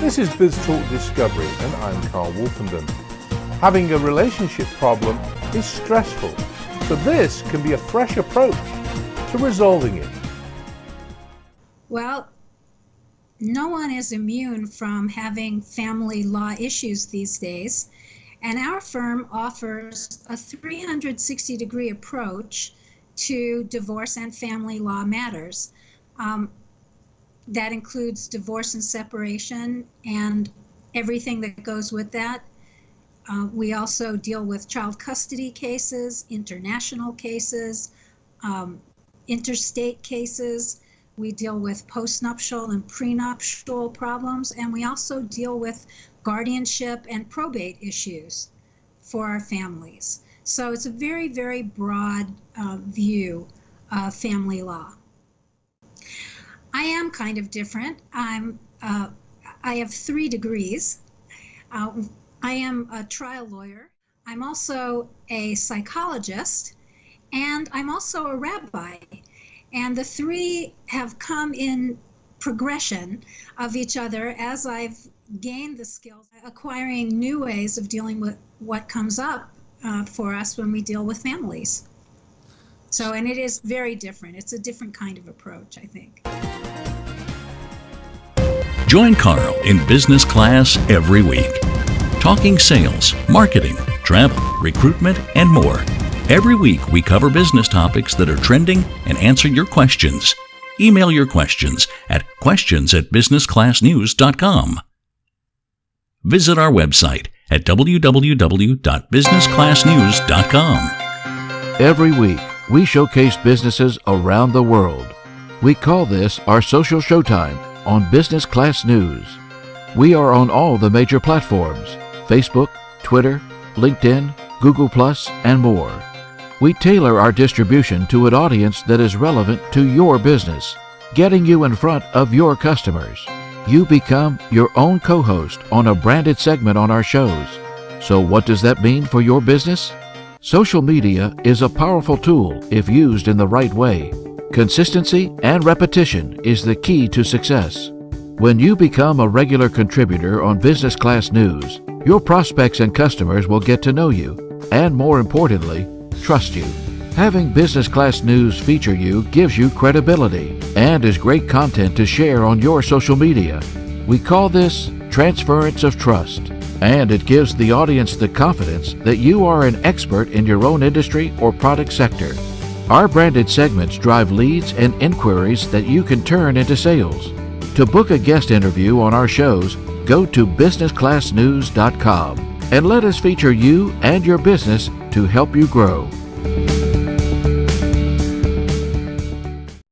This is BizTalk Discovery and I'm Carl Wolfenden. Having a relationship problem is stressful, so this can be a fresh approach to resolving it. Well, no one is immune from having family law issues these days, and our firm offers a 360-degree approach to divorce and family law matters. That includes divorce and separation and everything that goes with that. We also deal with child custody cases, international cases, interstate cases. We deal with postnuptial and prenuptial problems, and we also deal with guardianship and probate issues for our families. So it's a very, very broad view of family law. I am kind of different. I have 3 degrees. I am a trial lawyer. I'm also a psychologist, and I'm also a rabbi. And the 3 have come in progression of each other as I've gained the skills, acquiring new ways of dealing with what comes up for us when we deal with families. So, and it is very different. It's a different kind of approach, I think. Join Carl in business class every week. Talking sales, marketing, travel, recruitment, and more. Every week we cover business topics that are trending and answer your questions. Email your questions at questions@businessclassnews.com. Visit our website at www.businessclassnews.com. Every week, we showcase businesses around the world. We call this our social showtime on Business Class News. We are on all the major platforms: Facebook, Twitter, LinkedIn, Google+, and more. We tailor our distribution to an audience that is relevant to your business, getting you in front of your customers. You become your own co-host on a branded segment on our shows. So what does that mean for your business? Social media is a powerful tool if used in the right way. Consistency and repetition is the key to success. When you become a regular contributor on Business Class News, your prospects and customers will get to know you, and more importantly, trust you. Having Business Class News feature you gives you credibility and is great content to share on your social media. We call this transference of trust, and it gives the audience the confidence that you are an expert in your own industry or product sector. Our branded segments drive leads and inquiries that you can turn into sales. To book a guest interview on our shows, go to businessclassnews.com and let us feature you and your business to help you grow.